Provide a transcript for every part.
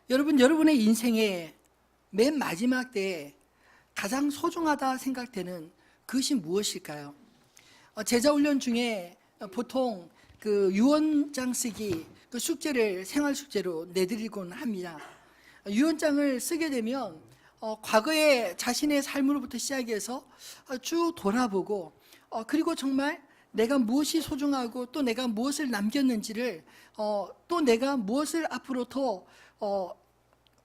여러분의 인생의 맨 마지막 때에 가장 소중하다 생각되는 그것이 무엇일까요? 제자훈련 중에 보통 그 유언장 쓰기 그 숙제를 생활 숙제로 내드리곤 합니다. 유언장을 쓰게 되면 과거의 자신의 삶으로부터 시작해서 쭉 돌아보고 그리고 정말 내가 무엇이 소중하고 또 내가 무엇을 남겼는지를 또 내가 무엇을 앞으로 더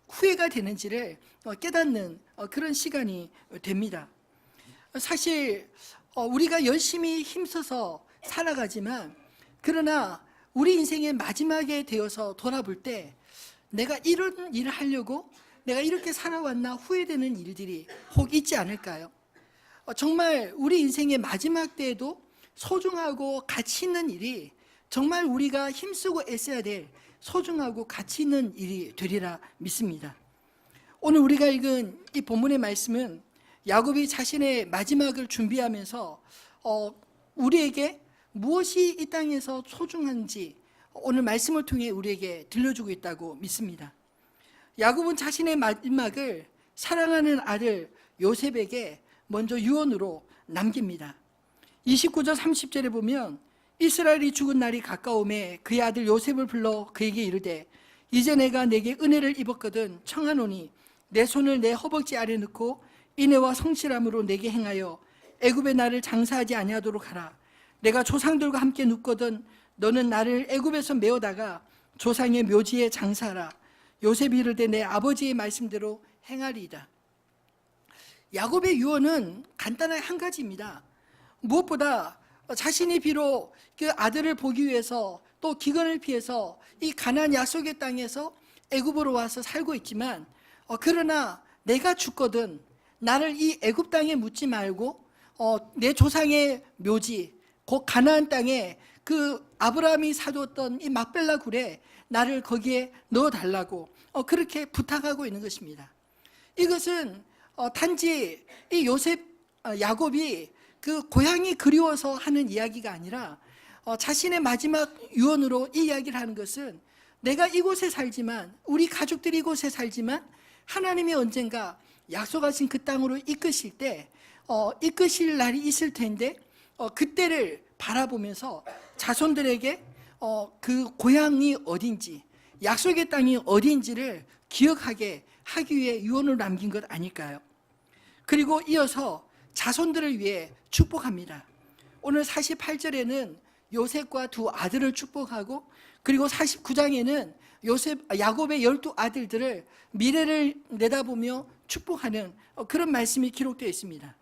후회가 되는지를 깨닫는 그런 시간이 됩니다. 사실 우리가 열심히 힘써서 살아가지만 그러나 우리 인생의 마지막에 되어서 돌아볼 때 내가 이런 일을 하려고 내가 이렇게 살아왔나 후회되는 일들이 혹 있지 않을까요? 정말 우리 인생의 마지막 때에도 소중하고 가치 있는 일이 정말 우리가 힘쓰고 애써야 될 소중하고 가치 있는 일이 되리라 믿습니다. 오늘 우리가 읽은 이 본문의 말씀은 야곱이 자신의 마지막을 준비하면서 우리에게 무엇이 이 땅에서 소중한지 오늘 말씀을 통해 우리에게 들려주고 있다고 믿습니다. 야곱은 자신의 마지막을 사랑하는 아들 요셉에게 먼저 유언으로 남깁니다. 29절 30절에 보면 이스라엘이 죽은 날이 가까움에 그의 아들 요셉을 불러 그에게 이르되 이제 내가 내게 은혜를 입었거든 청하노니 내 손을 내 허벅지 아래 넣고 인애와 성실함으로 내게 행하여 애굽에 나를 장사하지 아니하도록 하라. 내가 조상들과 함께 눕거든 너는 나를 애굽에서 메어다가 조상의 묘지에 장사하라. 요셉이 이르되 내 아버지의 말씀대로 행하리이다. 야곱의 유언은 간단하게 한 가지입니다. 무엇보다 자신이 비록 그 아들을 보기 위해서 또 기근을 피해서 이 가나안 약속의 땅에서 애굽으로 와서 살고 있지만 그러나 내가 죽거든 나를 이 애굽 땅에 묻지 말고 내 조상의 묘지 곧 가나안 땅에 그 아브라함이 사두었던 이 막벨라 굴에 나를 거기에 넣어달라고 그렇게 부탁하고 있는 것입니다. 이것은 단지 이 야곱이 그 고향이 그리워서 하는 이야기가 아니라 자신의 마지막 유언으로 이 이야기를 하는 것은 내가 이곳에 살지만 우리 가족들이 이곳에 살지만 하나님이 언젠가 약속하신 그 땅으로 이끄실 때 이끄실 날이 있을 텐데 그때를 바라보면서 자손들에게 그 고향이 어딘지 약속의 땅이 어딘지를 기억하게 하기 위해 유언을 남긴 것 아닐까요? 그리고 이어서 자손들을 위해 축복합니다. 오늘 48절에는 요셉과 두 아들을 축복하고 그리고 49장에는 야곱의 12아들들을 미래를 내다보며 축복하는 그런 말씀이 기록되어 있습니다.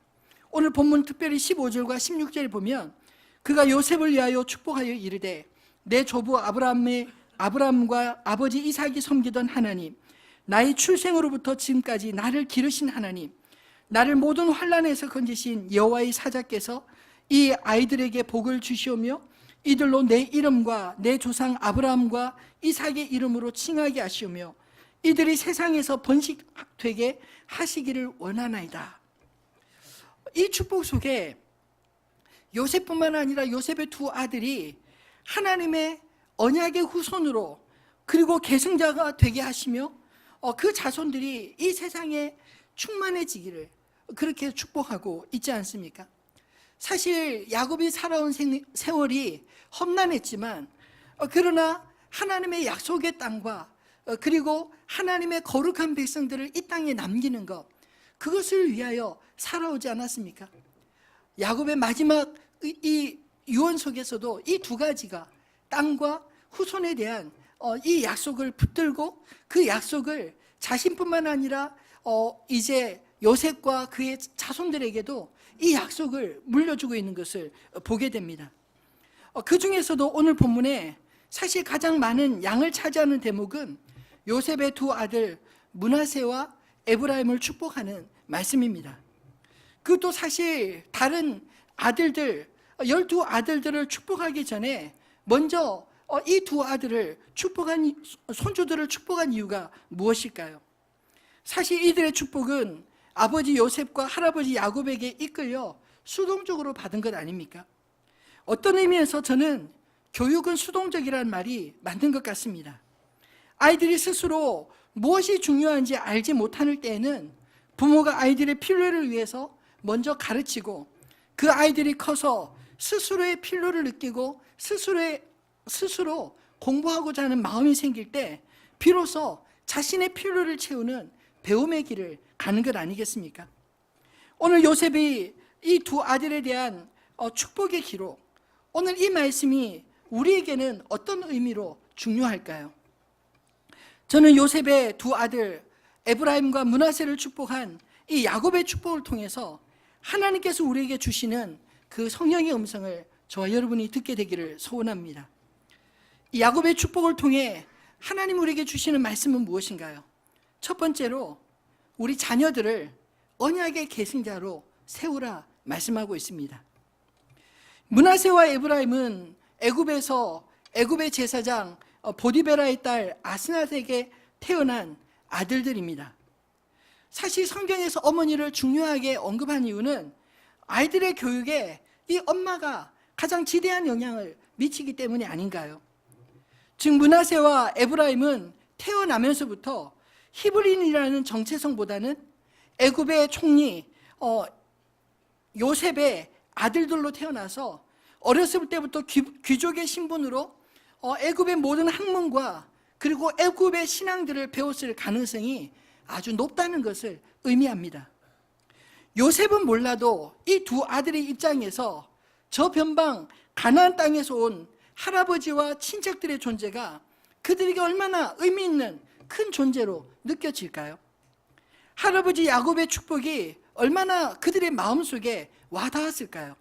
오늘 본문 특별히 15절과 16절을 보면 그가 요셉을 위하여 축복하여 이르되 내 조부 아브라함과 아버지 이삭이 섬기던 하나님 나의 출생으로부터 지금까지 나를 기르신 하나님 나를 모든 환난에서 건지신 여호와의 사자께서 이 아이들에게 복을 주시오며 이들로 내 이름과 내 조상 아브라함과 이삭의 이름으로 칭하게 하시오며 이들이 세상에서 번식되게 하시기를 원하나이다. 이 축복 속에 요셉뿐만 아니라 요셉의 두 아들이 하나님의 언약의 후손으로 그리고 계승자가 되게 하시며 그 자손들이 이 세상에 충만해지기를 그렇게 축복하고 있지 않습니까? 사실 야곱이 살아온 세월이 험난했지만 그러나 하나님의 약속의 땅과 그리고 하나님의 거룩한 백성들을 이 땅에 남기는 것 그것을 위하여 살아오지 않았습니까? 야곱의 마지막 이 유언 속에서도 이 두 가지가 땅과 후손에 대한 이 약속을 붙들고 그 약속을 자신뿐만 아니라 이제 요셉과 그의 자손들에게도 이 약속을 물려주고 있는 것을 보게 됩니다. 그 중에서도 오늘 본문에 사실 가장 많은 양을 차지하는 대목은 요셉의 두 아들 므낫세와 에브라임을 축복하는 말씀입니다. 그것도 사실 다른 아들들 12아들들을 축복하기 전에 먼저 이 두 아들을 손주들을 축복한 이유가 무엇일까요? 사실 이들의 축복은 아버지 요셉과 할아버지 야곱에게 이끌려 수동적으로 받은 것 아닙니까? 어떤 의미에서 저는 교육은 수동적이라는 말이 맞는 것 같습니다. 아이들이 스스로 무엇이 중요한지 알지 못할 때에는 부모가 아이들의 필요를 위해서 먼저 가르치고 그 아이들이 커서 스스로의 필요를 느끼고 스스로 공부하고자 하는 마음이 생길 때 비로소 자신의 필요를 채우는 배움의 길을 가는 것 아니겠습니까? 오늘 요셉이 이 두 아들에 대한 축복의 기록, 오늘 이 말씀이 우리에게는 어떤 의미로 중요할까요? 저는 요셉의 두 아들 에브라임과 므낫세를 축복한 이 야곱의 축복을 통해서 하나님께서 우리에게 주시는 그 성령의 음성을 저와 여러분이 듣게 되기를 소원합니다. 이 야곱의 축복을 통해 하나님 우리에게 주시는 말씀은 무엇인가요? 첫 번째로 우리 자녀들을 언약의 계승자로 세우라 말씀하고 있습니다. 므낫세와 에브라임은 애굽의 제사장 보디베라의 딸 아스낫에게 태어난 아들들입니다. 사실 성경에서 어머니를 중요하게 언급한 이유는 아이들의 교육에 이 엄마가 가장 지대한 영향을 미치기 때문이 아닌가요? 즉 므낫세와 에브라임은 태어나면서부터 히브리인이라는 정체성보다는 애굽의 총리 요셉의 아들들로 태어나서 어렸을 때부터 귀족의 신분으로 애굽의 모든 학문과 그리고 애굽의 신앙들을 배웠을 가능성이 아주 높다는 것을 의미합니다. 요셉은 몰라도 이 두 아들의 입장에서 저 변방 가나안 땅에서 온 할아버지와 친척들의 존재가 그들에게 얼마나 의미 있는 큰 존재로 느껴질까요? 할아버지 야곱의 축복이 얼마나 그들의 마음속에 와닿았을까요?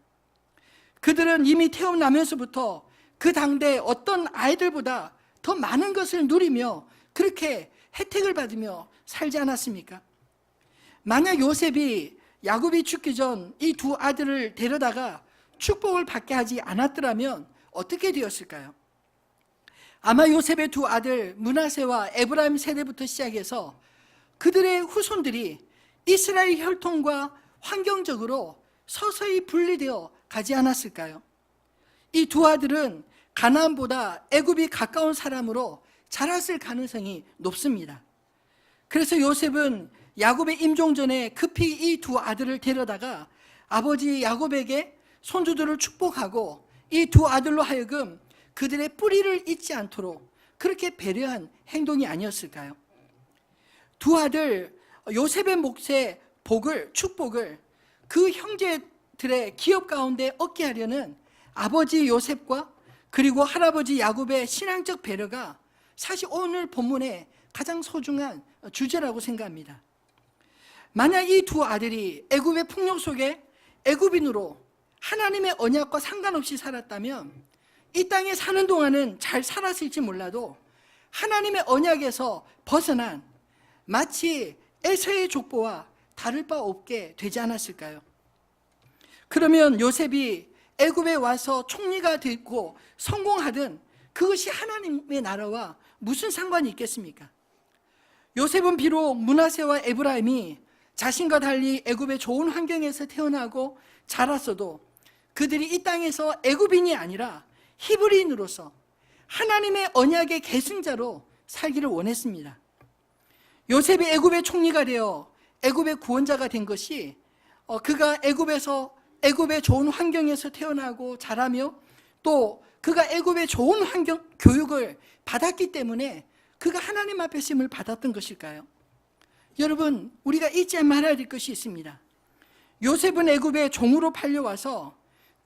그들은 이미 태어나면서부터 그 당대 어떤 아이들보다 더 많은 것을 누리며 그렇게 혜택을 받으며 살지 않았습니까? 만약 요셉이 야곱이 죽기 전 이 두 아들을 데려다가 축복을 받게 하지 않았더라면 어떻게 되었을까요? 아마 요셉의 두 아들 므낫세와 에브라임 세대부터 시작해서 그들의 후손들이 이스라엘 혈통과 환경적으로 서서히 분리되어 가지 않았을까요? 이 두 아들은 가나안보다 애굽이 가까운 사람으로 자랐을 가능성이 높습니다. 그래서 요셉은 야곱의 임종 전에 급히 이 두 아들을 데려다가 아버지 야곱에게 손주들을 축복하고 이 두 아들로 하여금 그들의 뿌리를 잊지 않도록 그렇게 배려한 행동이 아니었을까요? 두 아들 요셉의 몫의 축복을 그 형제들의 기업 가운데 얻게 하려는 아버지 요셉과 그리고 할아버지 야곱의 신앙적 배려가 사실 오늘 본문의 가장 소중한 주제라고 생각합니다. 만약 이 두 아들이 애굽의 풍요 속에 애굽인으로 하나님의 언약과 상관없이 살았다면 이 땅에 사는 동안은 잘 살았을지 몰라도 하나님의 언약에서 벗어난 마치 에서의 족보와 다를 바 없게 되지 않았을까요? 그러면 요셉이 애굽에 와서 총리가 되고 성공하든 그것이 하나님의 나라와 무슨 상관이 있겠습니까? 요셉은 비록 므낫세와 에브라임이 자신과 달리 애굽의 좋은 환경에서 태어나고 자랐어도 그들이 이 땅에서 애굽인이 아니라 히브리인으로서 하나님의 언약의 계승자로 살기를 원했습니다. 요셉이 애굽의 총리가 되어 애굽의 구원자가 된 것이 그가 애굽의 좋은 환경에서 태어나고 자라며 또 그가 애굽의 좋은 교육을 받았기 때문에 그가 하나님 앞에 쓰임을 받았던 것일까요? 여러분, 우리가 잊지 말아야 될 것이 있습니다. 요셉은 애굽의 종으로 팔려와서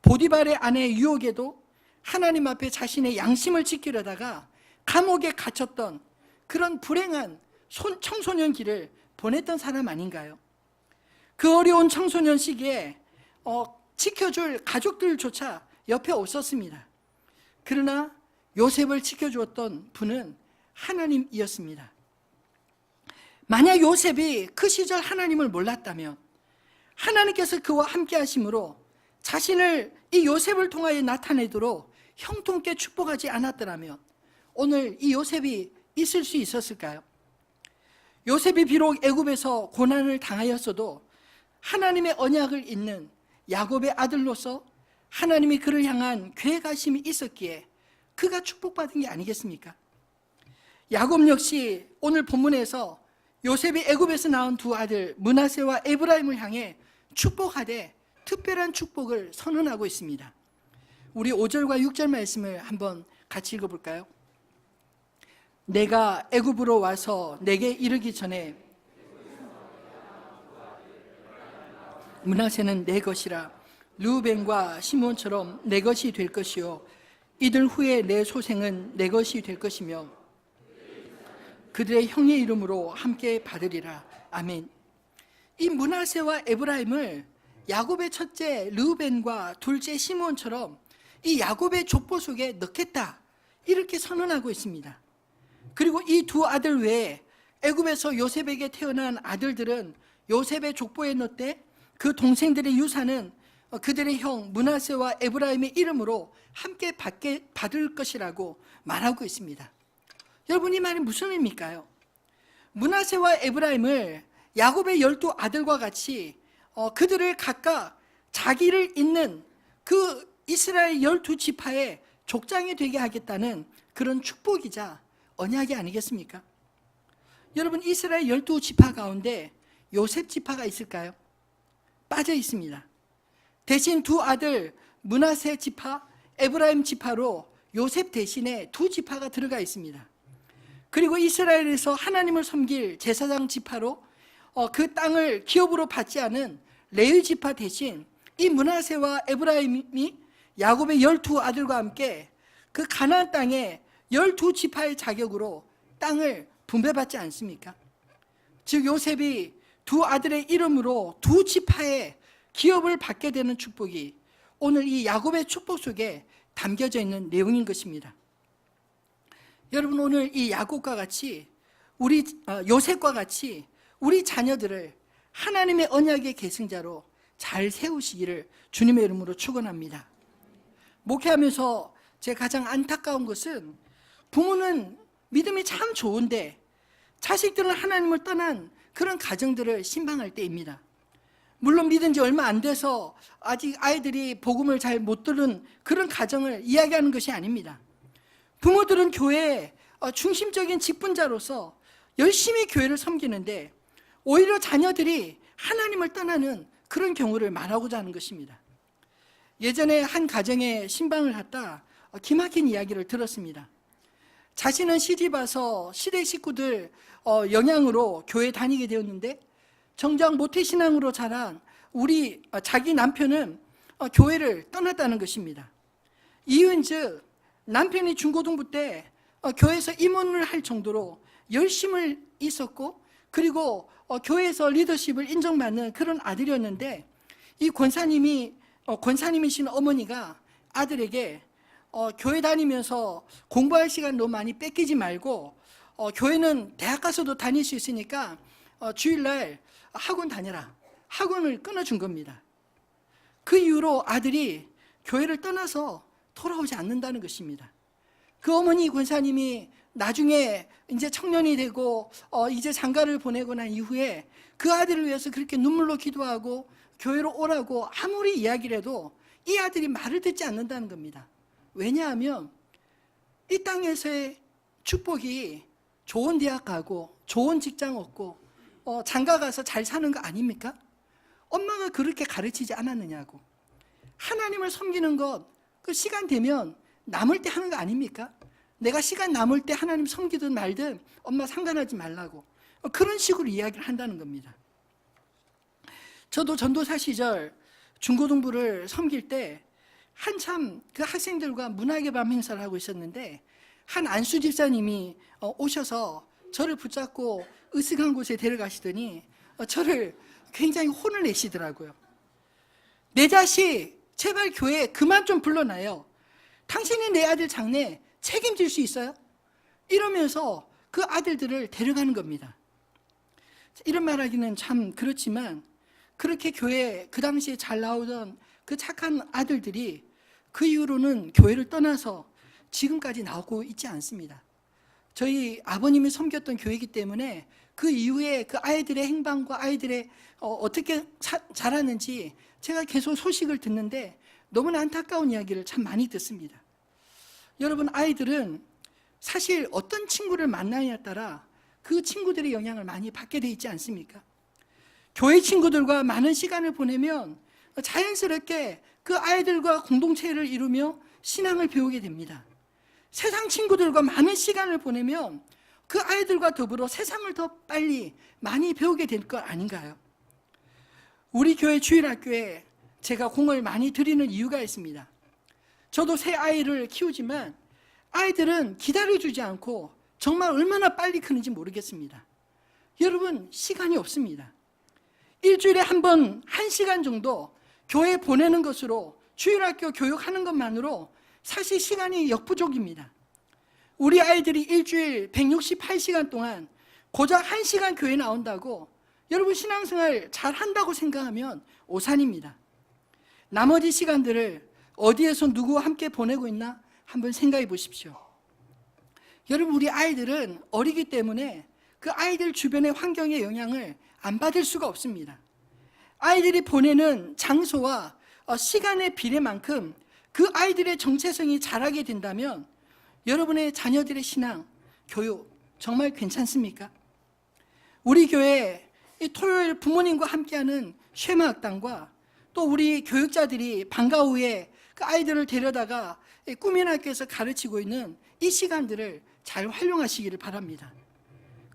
보디발의 아내 유혹에도 하나님 앞에 자신의 양심을 지키려다가 감옥에 갇혔던 그런 불행한 청소년 길을 보냈던 사람 아닌가요? 그 어려운 청소년 시기에 지켜줄 가족들조차 옆에 없었습니다. 그러나 요셉을 지켜주었던 분은 하나님이었습니다. 만약 요셉이 그 시절 하나님을 몰랐다면 하나님께서 그와 함께 하심으로 자신을 이 요셉을 통하여 나타내도록 형통케 축복하지 않았더라면 오늘 이 요셉이 있을 수 있었을까요? 요셉이 비록 애굽에서 고난을 당하였어도 하나님의 언약을 잇는 야곱의 아들로서 하나님이 그를 향한 계획하심이 있었기에 그가 축복받은 게 아니겠습니까? 야곱 역시 오늘 본문에서 요셉이 애굽에서 낳은 두 아들 므낫세와 에브라임을 향해 축복하되 특별한 축복을 선언하고 있습니다. 우리 5절과 6절 말씀을 한번 같이 읽어볼까요? 내가 애굽으로 와서 내게 이르기 전에 므낫세는 내 것이라 르우벤과 시몬처럼 내 것이 될 것이요 이들 후에 내 소생은 내 것이 될 것이며 그들의 형의 이름으로 함께 받으리라. 아멘. 이 므낫세와 에브라임을 야곱의 첫째 르우벤과 둘째 시몬처럼 이 야곱의 족보 속에 넣겠다, 이렇게 선언하고 있습니다. 그리고 이 두 아들 외에 애굽에서 요셉에게 태어난 아들들은 요셉의 족보에 넣되 그 동생들의 유산은 그들의 형 므낫세와 에브라임의 이름으로 함께 받을 것이라고 말하고 있습니다. 여러분, 이 말이 무슨 의미일까요? 므낫세와 에브라임을 야곱의 12 아들과 같이 그들을 각각 자기를 잇는 그 이스라엘 12지파의 족장이 되게 하겠다는 그런 축복이자 언약이 아니겠습니까? 여러분, 이스라엘 12지파 가운데 요셉 지파가 있을까요? 빠져 있습니다. 대신 두 아들 므낫세 지파, 에브라임 지파로 요셉 대신에 두 지파가 들어가 있습니다. 그리고 이스라엘에서 하나님을 섬길 제사장 지파로 그 땅을 기업으로 받지 않은 레위 지파 대신 이 므낫세와 에브라임이 야곱의 12 아들과 함께 그 가나안 땅에 12지파의 자격으로 땅을 분배받지 않습니까? 즉 요셉이 두 아들의 이름으로 두 지파의 기업을 받게 되는 축복이 오늘 이 야곱의 축복 속에 담겨져 있는 내용인 것입니다. 여러분, 오늘 이 야곱과 같이 요셉과 같이 우리 자녀들을 하나님의 언약의 계승자로 잘 세우시기를 주님의 이름으로 축원합니다. 목회하면서 제가 가장 안타까운 것은 부모는 믿음이 참 좋은데 자식들은 하나님을 떠난 그런 가정들을 신방할 때입니다. 물론 믿은 지 얼마 안 돼서 아직 아이들이 복음을 잘 못 들은 그런 가정을 이야기하는 것이 아닙니다. 부모들은 교회의 중심적인 직분자로서 열심히 교회를 섬기는데 오히려 자녀들이 하나님을 떠나는 그런 경우를 말하고자 하는 것입니다. 예전에 한 가정에 신방을 갔다 기막힌 이야기를 들었습니다. 자신은 시집와서 시댁 식구들 영향으로 교회 다니게 되었는데 정작 모태신앙으로 자란 자기 남편은 교회를 떠났다는 것입니다. 이유인즉 남편이 중고등부 때 교회에서 임원을 할 정도로 열심을 있었고 그리고 교회에서 리더십을 인정받는 그런 아들이었는데 이 권사님이신 어머니가 아들에게 교회 다니면서 공부할 시간 너무 많이 뺏기지 말고 교회는 대학 가서도 다닐 수 있으니까 주일날 학원 다녀라, 학원을 끊어준 겁니다. 그 이후로 아들이 교회를 떠나서 돌아오지 않는다는 것입니다. 그 어머니 권사님이 나중에 이제 청년이 되고 이제 장가를 보내고 난 이후에 그 아들을 위해서 그렇게 눈물로 기도하고 교회로 오라고 아무리 이야기를 해도 이 아들이 말을 듣지 않는다는 겁니다. 왜냐하면 이 땅에서의 축복이 좋은 대학 가고 좋은 직장 얻고 장가 가서 잘 사는 거 아닙니까? 엄마가 그렇게 가르치지 않았느냐고. 하나님을 섬기는 것, 그 시간 되면 남을 때 하는 거 아닙니까? 내가 시간 남을 때 하나님 섬기든 말든 엄마 상관하지 말라고. 그런 식으로 이야기를 한다는 겁니다. 저도 전도사 시절 중고등부를 섬길 때 한참 그 학생들과 문학의 밤 행사를 하고 있었는데 한 안수 집사님이 오셔서 저를 붙잡고 으슥한 곳에 데려가시더니 저를 굉장히 혼을 내시더라고요. 내 자식 제발 교회에 그만 좀 불러놔요. 당신이 내 아들 장래 책임질 수 있어요? 이러면서 그 아들들을 데려가는 겁니다. 이런 말하기는 참 그렇지만 그렇게 교회에 그 당시에 잘 나오던 그 착한 아들들이 그 이후로는 교회를 떠나서 지금까지 나오고 있지 않습니다. 저희 아버님이 섬겼던 교회이기 때문에 그 이후에 그 아이들의 행방과 아이들의 어떻게 자랐는지 제가 계속 소식을 듣는데 너무나 안타까운 이야기를 참 많이 듣습니다. 여러분, 아이들은 사실 어떤 친구를 만나냐에 따라 그 친구들의 영향을 많이 받게 돼 있지 않습니까? 교회 친구들과 많은 시간을 보내면 자연스럽게 그 아이들과 공동체를 이루며 신앙을 배우게 됩니다. 세상 친구들과 많은 시간을 보내면 그 아이들과 더불어 세상을 더 빨리 많이 배우게 될 것 아닌가요? 우리 교회 주일학교에 제가 공을 많이 들이는 이유가 있습니다. 저도 새 아이를 키우지만 아이들은 기다려주지 않고 정말 얼마나 빨리 크는지 모르겠습니다. 여러분, 시간이 없습니다. 일주일에 한 번 1시간 정도 교회에 보내는 것으로 주일학교 교육하는 것만으로 사실 시간이 역부족입니다. 우리 아이들이 일주일 168시간 동안 고작 1시간 교회 나온다고 여러분 신앙생활 잘 한다고 생각하면 오산입니다. 나머지 시간들을 어디에서 누구와 함께 보내고 있나 한번 생각해 보십시오. 여러분, 우리 아이들은 어리기 때문에 그 아이들 주변의 환경의 영향을 안 받을 수가 없습니다. 아이들이 보내는 장소와 시간의 비례만큼 그 아이들의 정체성이 자라게 된다면 여러분의 자녀들의 신앙, 교육 정말 괜찮습니까? 우리 교회 토요일 부모님과 함께하는 쉐마학당과 또 우리 교육자들이 방과 후에 그 아이들을 데려다가 꿈의 학교에서 가르치고 있는 이 시간들을 잘 활용하시기를 바랍니다.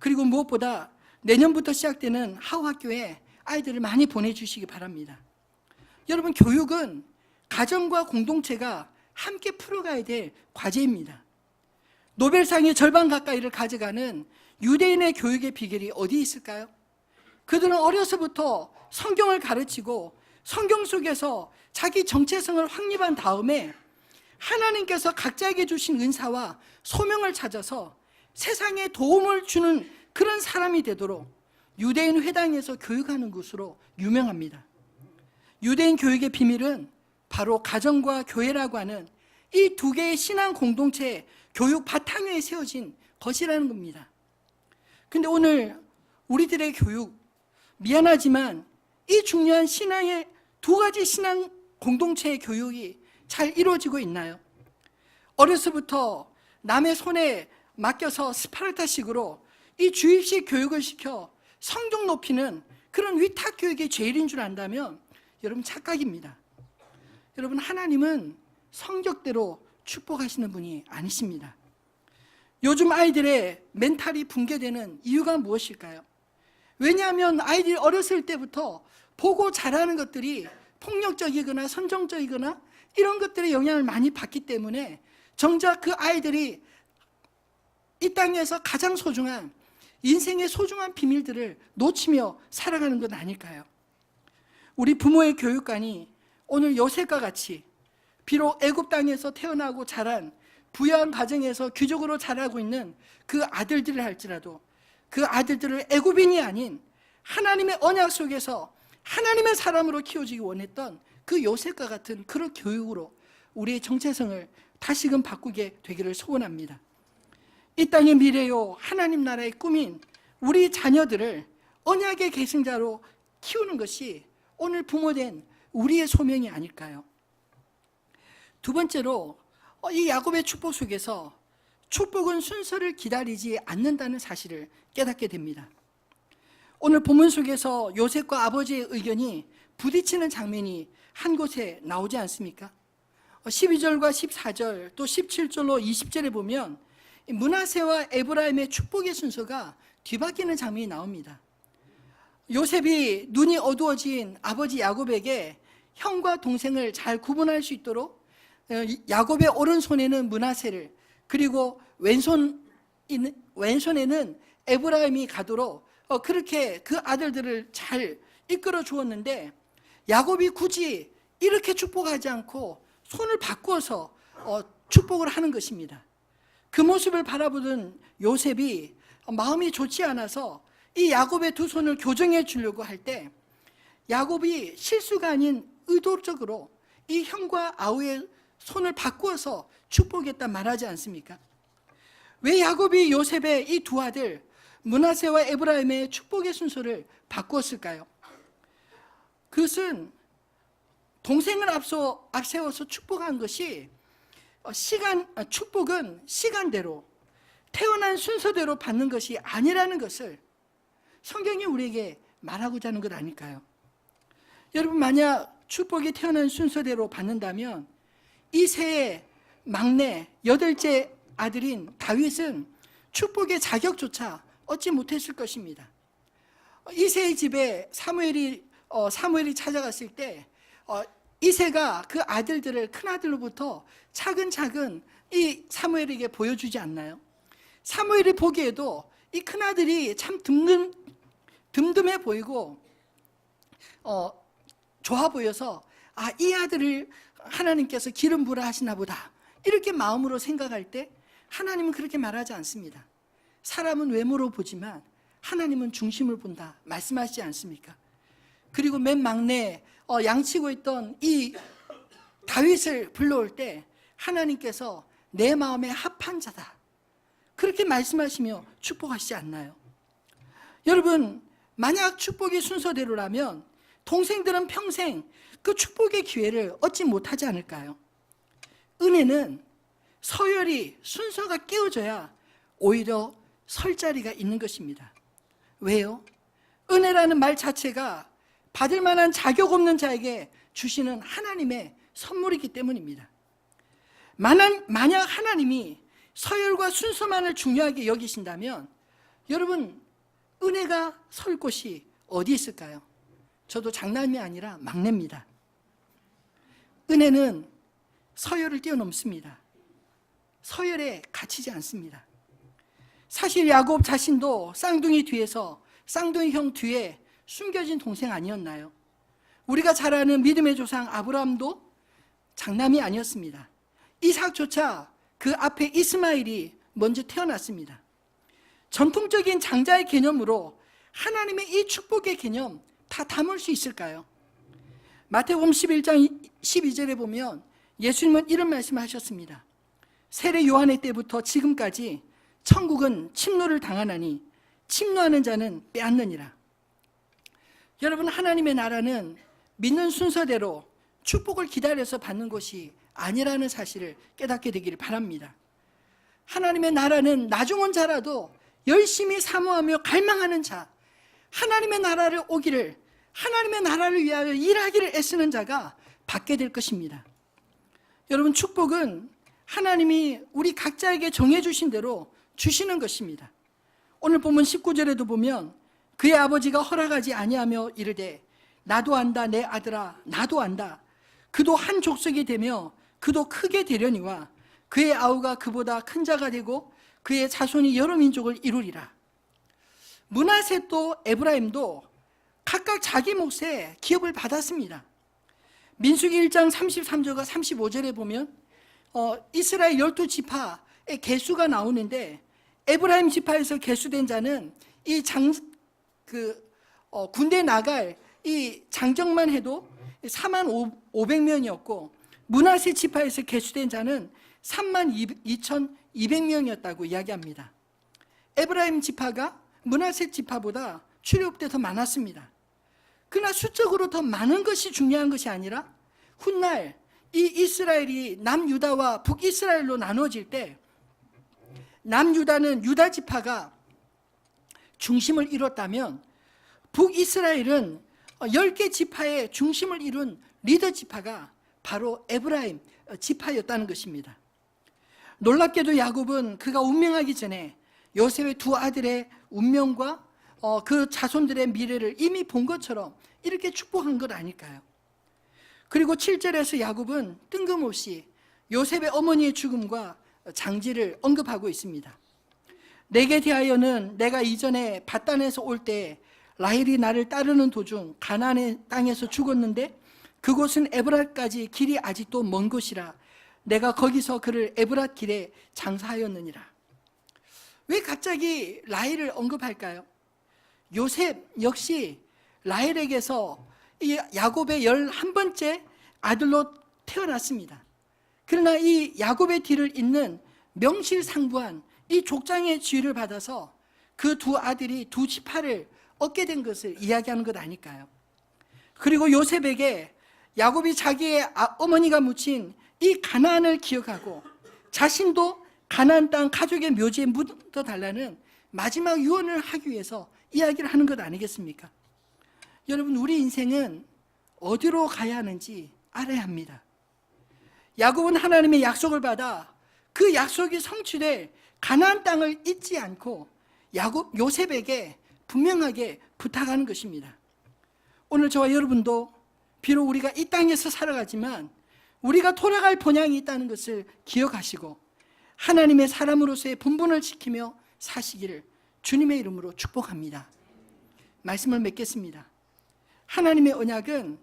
그리고 무엇보다 내년부터 시작되는 하우학교에 아이들을 많이 보내주시기 바랍니다. 여러분, 교육은 가정과 공동체가 함께 풀어가야 될 과제입니다. 노벨상의 절반 가까이를 가져가는 유대인의 교육의 비결이 어디 있을까요? 그들은 어려서부터 성경을 가르치고 성경 속에서 자기 정체성을 확립한 다음에 하나님께서 각자에게 주신 은사와 소명을 찾아서 세상에 도움을 주는 그런 사람이 되도록 유대인 회당에서 교육하는 것으로 유명합니다. 유대인 교육의 비밀은 바로 가정과 교회라고 하는 이 두 개의 신앙 공동체의 교육 바탕 위에 세워진 것이라는 겁니다. 근데 오늘 우리들의 교육, 미안하지만 이 중요한 신앙의 두 가지 신앙 공동체의 교육이 잘 이루어지고 있나요? 어려서부터 남의 손에 맡겨서 스파르타식으로 이 주입식 교육을 시켜 성적 높이는 그런 위탁 교육이 제일인 줄 안다면 여러분 착각입니다. 여러분, 하나님은 성적대로 축복하시는 분이 아니십니다. 요즘 아이들의 멘탈이 붕괴되는 이유가 무엇일까요? 왜냐하면 아이들이 어렸을 때부터 보고 자라는 것들이 폭력적이거나 선정적이거나 이런 것들의 영향을 많이 받기 때문에 정작 그 아이들이 이 땅에서 가장 소중한 인생의 소중한 비밀들을 놓치며 살아가는 것 아닐까요? 우리 부모의 교육관이 오늘 요셉과 같이 비록 애굽 땅에서 태어나고 자란 부유한 가정에서 귀족으로 자라고 있는 그 아들들을 할지라도 그 아들들을 애굽인이 아닌 하나님의 언약 속에서 하나님의 사람으로 키워주기 원했던 그 요셉과 같은 그런 교육으로 우리의 정체성을 다시금 바꾸게 되기를 소원합니다. 이 땅의 미래요 하나님 나라의 꿈인 우리 자녀들을 언약의 계승자로 키우는 것이 오늘 부모된 우리의 소명이 아닐까요? 두 번째로 이 야곱의 축복 속에서 축복은 순서를 기다리지 않는다는 사실을 깨닫게 됩니다. 오늘 본문 속에서 요셉과 아버지의 의견이 부딪히는 장면이 한 곳에 나오지 않습니까? 12절과 14절 또 17절로 20절에 보면 므낫세와 에브라임의 축복의 순서가 뒤바뀌는 장면이 나옵니다. 요셉이 눈이 어두워진 아버지 야곱에게 형과 동생을 잘 구분할 수 있도록 야곱의 오른손에는 므낫세를 그리고 왼손에는 에브라임이 가도록 그렇게 그 아들들을 잘 이끌어 주었는데 야곱이 굳이 이렇게 축복하지 않고 손을 바꾸어서 축복을 하는 것입니다. 그 모습을 바라보던 요셉이 마음이 좋지 않아서 이 야곱의 두 손을 교정해 주려고 할 때 야곱이 실수가 아닌 의도적으로 이 형과 아우의 손을 바꾸어서 축복했다 말하지 않습니까? 왜 야곱이 요셉의 이 두 아들 므낫세와 에브라임의 축복의 순서를 바꾸었을까요? 그것은 동생을 앞세워서 축복한 것이 축복은 시간대로 태어난 순서대로 받는 것이 아니라는 것을 성경이 우리에게 말하고자 하는 것 아닐까요? 여러분, 만약 축복이 태어난 순서대로 받는다면 이세의 막내 8째 아들인 다윗은 축복의 자격조차 얻지 못했을 것입니다. 이세의 집에 사무엘이 찾아갔을 때 이세가 그 아들들을 큰아들로부터 차근차근 이 사무엘에게 보여주지 않나요? 사무엘이 보기에도 이 큰아들이 참 듬듬해 보이고 좋아 보여서 이 아들을 하나님께서 기름 부으라 하시나 보다, 이렇게 마음으로 생각할 때 하나님은 그렇게 말하지 않습니다. 사람은 외모로 보지만 하나님은 중심을 본다 말씀하시지 않습니까? 그리고 맨 막내 양치고 있던 이 다윗을 불러올 때 하나님께서 내 마음에 합한 자다, 그렇게 말씀하시며 축복하시지 않나요? 여러분, 만약 축복이 순서대로라면 동생들은 평생 그 축복의 기회를 얻지 못하지 않을까요? 은혜는 서열이 순서가 끼워져야 오히려 설 자리가 있는 것입니다. 왜요? 은혜라는 말 자체가 받을 만한 자격 없는 자에게 주시는 하나님의 선물이기 때문입니다. 만약 하나님이 서열과 순서만을 중요하게 여기신다면 여러분, 은혜가 설 곳이 어디 있을까요? 저도 장남이 아니라 막내입니다. 은혜는 서열을 뛰어넘습니다. 서열에 갇히지 않습니다. 사실 야곱 자신도 쌍둥이 뒤에서, 쌍둥이 형 뒤에 숨겨진 동생 아니었나요? 우리가 잘 아는 믿음의 조상 아브라함도 장남이 아니었습니다. 이삭조차 그 앞에 이스마엘이 먼저 태어났습니다. 전통적인 장자의 개념으로 하나님의 이 축복의 개념 다 담을 수 있을까요? 마태복음 11장 12절에 보면 예수님은 이런 말씀하셨습니다. 세례 요한의 때부터 지금까지 천국은 침노를 당하나니 침노하는 자는 빼앗느니라. 여러분, 하나님의 나라는 믿는 순서대로 축복을 기다려서 받는 것이 아니라는 사실을 깨닫게 되기를 바랍니다. 하나님의 나라는 나중 온 자라도 열심히 사모하며 갈망하는 자, 하나님의 나라를 오기를, 하나님의 나라를 위하여 일하기를 애쓰는 자가 받게 될 것입니다. 여러분, 축복은 하나님이 우리 각자에게 정해주신 대로 주시는 것입니다. 오늘 본문 19절에도 보면 그의 아버지가 허락하지 아니하며 이르되 나도 안다 내 아들아 나도 안다. 그도 한 족속이 되며 그도 크게 되려니와 그의 아우가 그보다 큰 자가 되고 그의 자손이 여러 민족을 이루리라. 므낫세도 에브라임도 각각 자기 몫의 기업을 받았습니다. 민수기 1장 33절과 35절에 보면 이스라엘 12지파의 계수가 나오는데 에브라임 지파에서 계수된 자는 이 군대 나갈 이 장정만 해도 4만 500명이었고 므낫세 지파에서 계수된 자는 3만 2,200명이었다고 이야기합니다. 에브라임 지파가 므낫세 지파보다 출애굽 때 더 많았습니다. 그러나 수적으로 더 많은 것이 중요한 것이 아니라 훗날 이 이스라엘이 남유다와 북이스라엘로 나눠질 때 남유다는 유다 지파가 중심을 이뤘다면 북이스라엘은 10개 지파의 중심을 이룬 리더 지파가 바로 에브라임 지파였다는 것입니다. 놀랍게도 야곱은 그가 운명하기 전에 요셉의 두 아들의 운명과 그 자손들의 미래를 이미 본 것처럼 이렇게 축복한 것 아닐까요? 그리고 7절에서 야곱은 뜬금없이 요셉의 어머니의 죽음과 장지를 언급하고 있습니다. 내게 대하여는 내가 이전에 밧단에서 올 때 라헬이 나를 따르는 도중 가나안의 땅에서 죽었는데 그곳은 에브랏까지 길이 아직도 먼 곳이라 내가 거기서 그를 에브랏 길에 장사하였느니라. 왜 갑자기 라헬을 언급할까요? 요셉 역시 라헬에게서 이 야곱의 11번째 아들로 태어났습니다. 그러나 이 야곱의 뒤를 잇는 명실상부한 이 족장의 지위를 받아서 그 두 아들이 두 지파를 얻게 된 것을 이야기하는 것 아닐까요? 그리고 요셉에게 야곱이 자기의 어머니가 묻힌 이 가나안을 기억하고 자신도 가나안 땅 가족의 묘지에 묻어달라는 마지막 유언을 하기 위해서 이야기를 하는 것 아니겠습니까? 여러분, 우리 인생은 어디로 가야 하는지 알아야 합니다. 야곱은 하나님의 약속을 받아 그 약속이 성취될 가나안 땅을 잊지 않고 요셉에게 분명하게 부탁하는 것입니다. 오늘 저와 여러분도 비록 우리가 이 땅에서 살아가지만 우리가 돌아갈 본향이 있다는 것을 기억하시고 하나님의 사람으로서의 본분을 지키며 사시기를 주님의 이름으로 축복합니다. 말씀을 맺겠습니다. 하나님의 언약은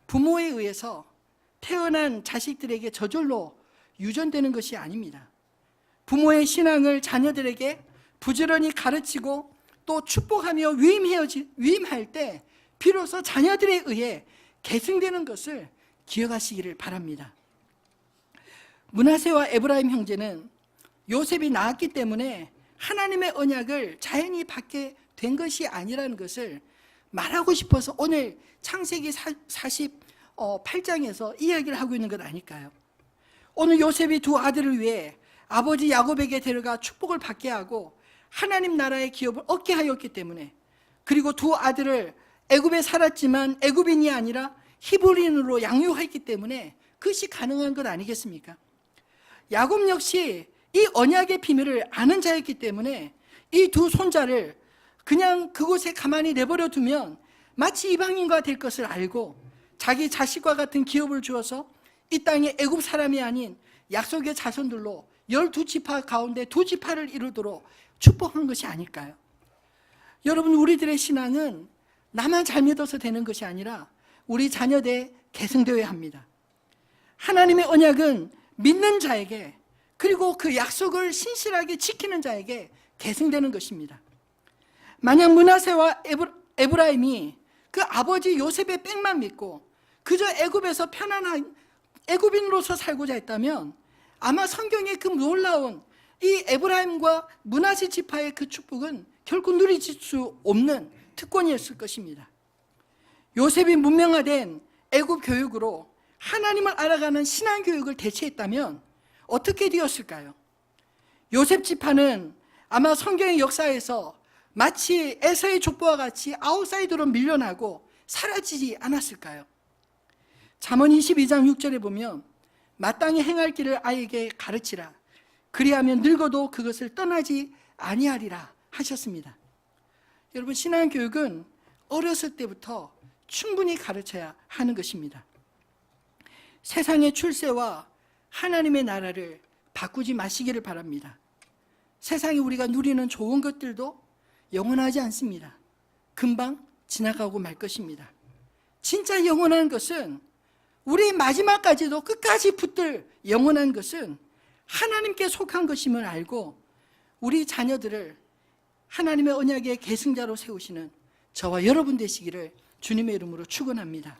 부모에 의해서 태어난 자식들에게 저절로 유전되는 것이 아닙니다. 부모의 신앙을 자녀들에게 부지런히 가르치고 또 축복하며 위임할 때 비로소 자녀들에 의해 계승되는 것을 기억하시기를 바랍니다. 므낫세와 에브라임 형제는 요셉이 낳았기 때문에 하나님의 언약을 자연히 받게 된 것이 아니라는 것을 말하고 싶어서 오늘 창세기 48장에서 이야기를 하고 있는 것 아닐까요? 오늘 요셉이 두 아들을 위해 아버지 야곱에게 데려가 축복을 받게 하고 하나님 나라의 기업을 얻게 하였기 때문에, 그리고 두 아들을 애굽에 살았지만 애굽인이 아니라 히브리인으로 양육했기 때문에 그것이 가능한 것 아니겠습니까? 야곱 역시 이 언약의 비밀을 아는 자였기 때문에 이 두 손자를 그냥 그곳에 가만히 내버려 두면 마치 이방인과 될 것을 알고 자기 자식과 같은 기업을 주어서 이 땅에 애굽 사람이 아닌 약속의 자손들로 12지파 가운데 2지파를 이루도록 축복한 것이 아닐까요? 여러분, 우리들의 신앙은 나만 잘 믿어서 되는 것이 아니라 우리 자녀들에 계승되어야 합니다. 하나님의 언약은 믿는 자에게, 그리고 그 약속을 신실하게 지키는 자에게 계승되는 것입니다. 만약 므낫세와 에브라임이 그 아버지 요셉의 빽만 믿고 그저 애굽에서 편안한 애굽인으로서 살고자 했다면 아마 성경의 그 놀라운 이 에브라임과 므낫세 지파의 그 축복은 결코 누릴 수 없는 특권이었을 것입니다. 요셉이 문명화된 애굽 교육으로 하나님을 알아가는 신앙 교육을 대체했다면 어떻게 되었을까요? 요셉 지파는 아마 성경의 역사에서 마치 에서의 족보와 같이 아웃사이더로 밀려나고 사라지지 않았을까요? 잠언 22장 6절에 보면 마땅히 행할 길을 아이에게 가르치라, 그리하면 늙어도 그것을 떠나지 아니하리라 하셨습니다. 여러분, 신앙교육은 어렸을 때부터 충분히 가르쳐야 하는 것입니다. 세상의 출세와 하나님의 나라를 바꾸지 마시기를 바랍니다. 세상에 우리가 누리는 좋은 것들도 영원하지 않습니다. 금방 지나가고 말 것입니다. 진짜 영원한 것은, 우리 마지막까지도 끝까지 붙들 영원한 것은 하나님께 속한 것임을 알고 우리 자녀들을 하나님의 언약의 계승자로 세우시는 저와 여러분 되시기를 주님의 이름으로 축원합니다.